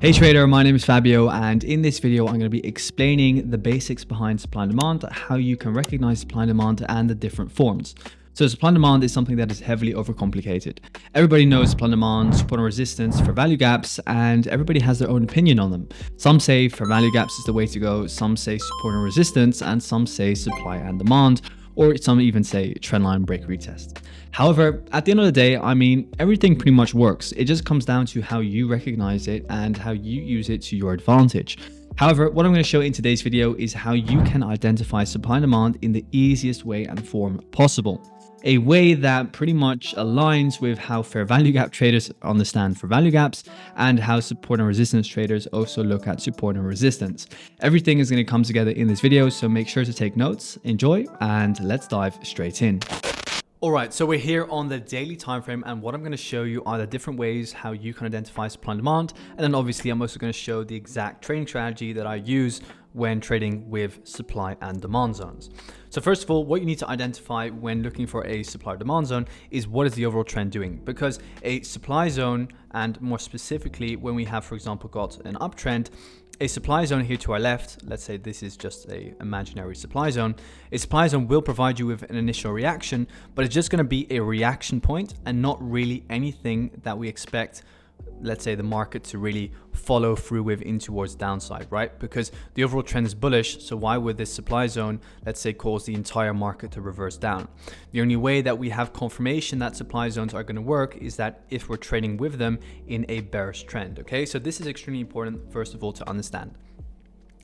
Hey trader, my name is Fabio, and in this video I'm going to be explaining the basics behind supply and demand, how you can recognize supply and demand and the different forms. So supply and demand is something that is heavily overcomplicated. Everybody knows supply and demand, support and resistance for value gaps, and everybody has their own opinion on them. Some say for value gaps is the way to go, some say support and resistance, and some say supply and demand, or some even say trendline break retest. However, at the end of the day, everything pretty much works. It just comes down to how you recognize it and how you use it to your advantage. However, what I'm going to show in today's video is how you can identify supply and demand in the easiest way and form possible. A way that pretty much aligns with how fair value gap traders understand fair value gaps and how support and resistance traders also look at support and resistance. Everything is going to come together in this video, so make sure to take notes, enjoy, and let's dive straight in. Alright, so we're here on the daily time frame, and what I'm going to show you are the different ways how you can identify supply and demand, and then obviously I'm also going to show the exact trading strategy that I use when trading with supply and demand zones. So first of all, what you need to identify when looking for a supply or demand zone is what is the overall trend doing, because a supply zone, and more specifically when we have, for example, got an uptrend, a supply zone here to our left, let's say this is just an imaginary supply zone. A supply zone will provide you with an initial reaction, but it's just going to be a reaction point and not really anything that we expect, let's say, the market to really follow through with in towards downside, right? Because the overall trend is bullish, so why would this supply zone, let's say, cause the entire market to reverse down? The only way that we have confirmation that supply zones are going to work is that if we're trading with them in a bearish trend, okay? So this is extremely important, first of all, to understand.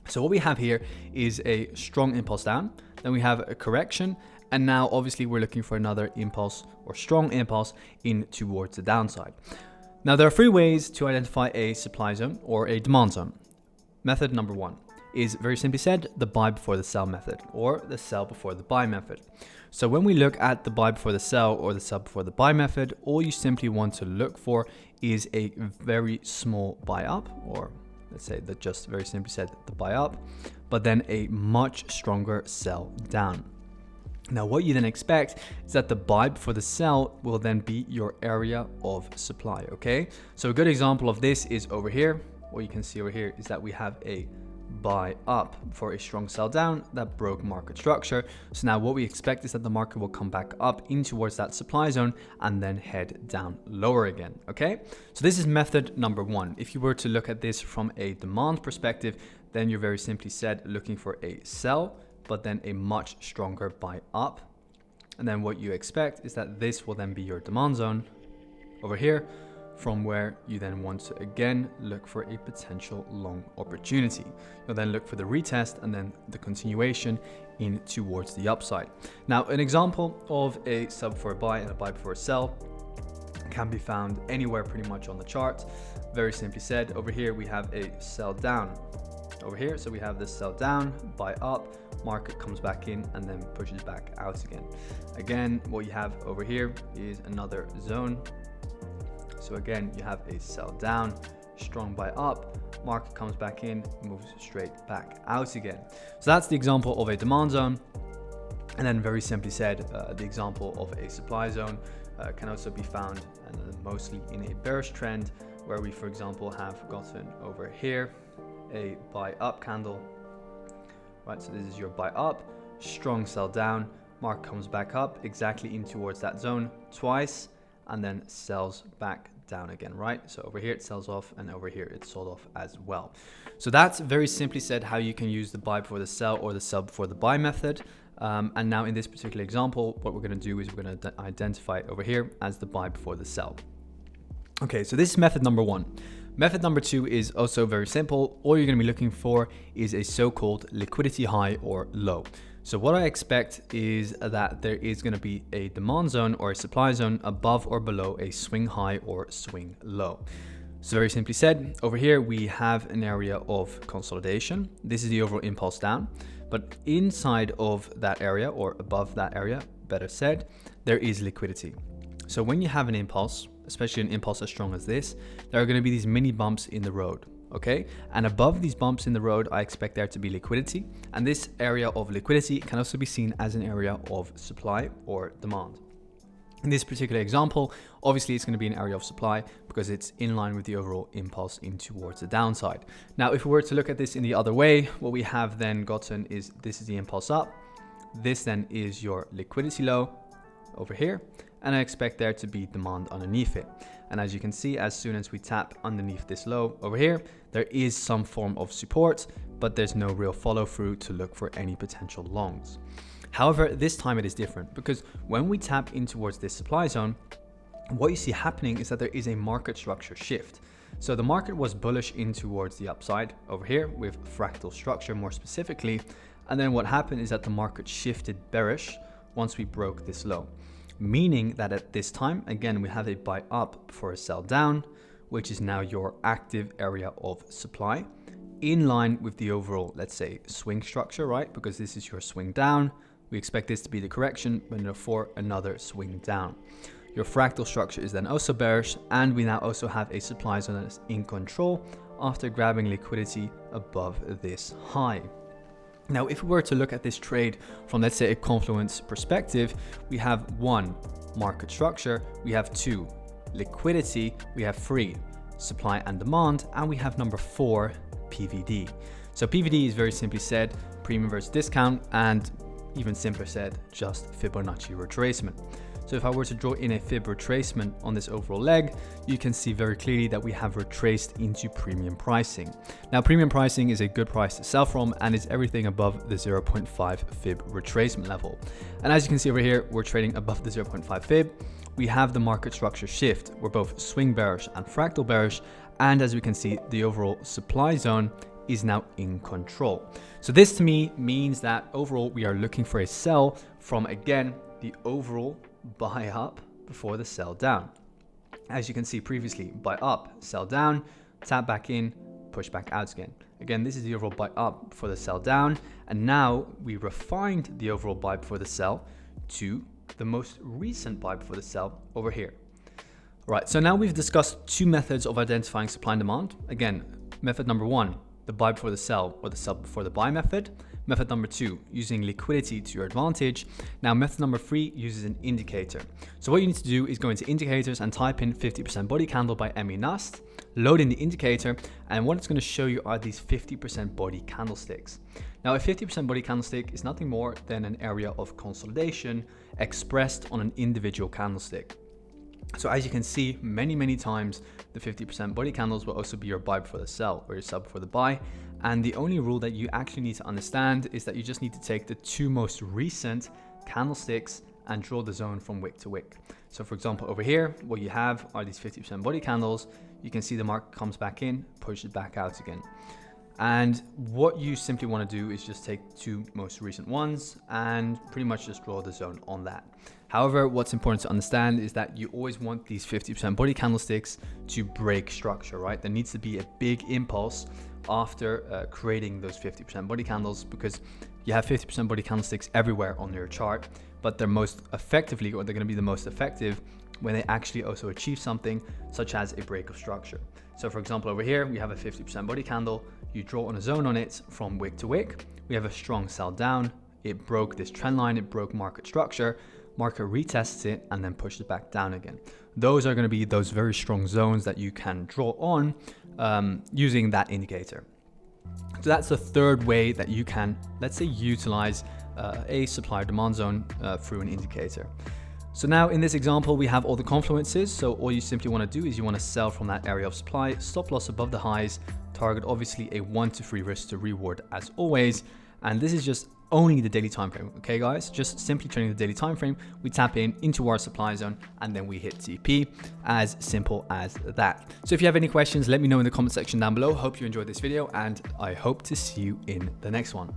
So what we have here is a strong impulse down, then we have a correction, and now obviously we're looking for another impulse or strong impulse in towards the downside. Now, there are three ways to identify a supply zone or a demand zone. Method number one is, very simply said, the buy before the sell method, or the sell before the buy method. So when we look at the buy before the sell or the sell before the buy method, all you simply want to look for is a very small buy up, or let's say that, just very simply said, the buy up, but then a much stronger sell down. Now, what you then expect is that the buy before the sell will then be your area of supply, okay? So a good example of this is over here. What you can see over here is that we have a buy up for a strong sell down that broke market structure. So now what we expect is that the market will come back up in towards that supply zone and then head down lower again, okay? So this is method number one. If you were to look at this from a demand perspective, then you're very simply said looking for a sell, but then a much stronger buy up. And then what you expect is that this will then be your demand zone over here, from where you then want to again look for a potential long opportunity. You'll then look for the retest and then the continuation in towards the upside. Now, an example of a sell before a buy and a buy before a sell can be found anywhere pretty much on the chart. Very simply said, over here we have a sell down over here. So we have this sell down, buy up, market comes back in and then pushes back out again. Again, what you have over here is another zone. So again, you have a sell down, strong buy up, market comes back in, moves straight back out again. So that's the example of a demand zone. And then very simply said, the example of a supply zone can also be found mostly in a bearish trend, where we, for example, have gotten over here a buy up candle, right? So this is your buy up, strong sell down, market comes back up exactly in towards that zone twice and then sells back down again, right? So over here it sells off and over here it sold off as well. So that's very simply said how you can use the buy before the sell or the sell before the buy method. And now in this particular example, what we're going to do is we're going to identify it over here as the buy before the sell. Okay, so this is method number one. Method number two is also very simple. All you're going to be looking for is a so-called liquidity high or low. So what I expect is that there is going to be a demand zone or a supply zone above or below a swing high or swing low. So very simply said, over here we have an area of consolidation. This is the overall impulse down, but inside of that area, or above that area, better said, there is liquidity. So when you have an impulse, especially an impulse as strong as this, there are going to be these mini bumps in the road, okay? And above these bumps in the road, I expect there to be liquidity. And this area of liquidity can also be seen as an area of supply or demand. In this particular example, obviously it's going to be an area of supply because it's in line with the overall impulse in towards the downside. Now, if we were to look at this in the other way, what we have then gotten is this is the impulse up. This then is your liquidity low over here. And I expect there to be demand underneath it. And as you can see, as soon as we tap underneath this low over here, there is some form of support, but there's no real follow through to look for any potential longs. However, this time it is different because when we tap in towards this supply zone, what you see happening is that there is a market structure shift. So the market was bullish in towards the upside over here with fractal structure more specifically. And then what happened is that the market shifted bearish once we broke this low, meaning that at this time, again, we have a buy up for a sell down, which is now your active area of supply in line with the overall, let's say, swing structure, right? Because this is your swing down. We expect this to be the correction, but therefore another swing down. Your fractal structure is then also bearish, and we now also have a supply zone that is in control after grabbing liquidity above this high. Now, if we were to look at this trade from, let's say, a confluence perspective, we have 1, market structure, we have 2, liquidity, we have 3, supply and demand, and we have number 4, PVD. So PVD is very simply said, premium versus discount, and even simpler said, just Fibonacci retracement. So if I were to draw in a Fib retracement on this overall leg, you can see very clearly that we have retraced into premium pricing. Now, premium pricing is a good price to sell from and is everything above the 0.5 Fib retracement level. And as you can see over here, we're trading above the 0.5 Fib. We have the market structure shift. We're both swing bearish and fractal bearish. And as we can see, the overall supply zone is now in control. So this to me means that overall we are looking for a sell from, again, the overall buy up before the sell down. As you can see previously, buy up, sell down, tap back in, push back out again. Again, this is the overall buy up for the sell down. And now we refined the overall buy before the sell to the most recent buy before the sell over here. Right, so now we've discussed 2 methods of identifying supply and demand. Again, method number 1, the buy before the sell or the sell before the buy method. Method number 2, using liquidity to your advantage. Now, method number 3 uses an indicator. So what you need to do is go into indicators and type in 50% body candle by Emmy Nast, load in the indicator, and what it's going to show you are these 50% body candlesticks. Now, a 50% body candlestick is nothing more than an area of consolidation expressed on an individual candlestick. So as you can see, many times, the 50% body candles will also be your buy before the sell or your sell before the buy. And the only rule that you actually need to understand is that you just need to take the 2 most recent candlesticks and draw the zone from wick to wick. So for example, over here, what you have are these 50% body candles. You can see the market comes back in, pushes back out again. And what you simply want to do is just take 2 most recent ones and pretty much just draw the zone on that. However, what's important to understand is that you always want these 50% body candlesticks to break structure, right? There needs to be a big impulse after creating those 50% body candles, because you have 50% body candlesticks everywhere on your chart, but they're most effectively, or they're going to be the most effective when they actually also achieve something such as a break of structure. So for example, over here, we have a 50% body candle. You draw on a zone on it from wick to wick. We have a strong sell down. It broke this trend line. It broke market structure. Market retests it and then pushes back down again. Those are going to be those very strong zones that you can draw on using that indicator. So that's the third way that you can, let's say, utilize a supply demand zone through an indicator. So now in this example, we have all the confluences. So all you simply want to do is you want to sell from that area of supply, stop loss above the highs, target obviously a 1 to 3 risk to reward as always. And this is just only the daily time frame. Okay, guys, just simply trading the daily time frame. We tap into our supply zone and then we hit TP. As simple as that. So if you have any questions, let me know in the comment section down below. Hope you enjoyed this video and I hope to see you in the next one.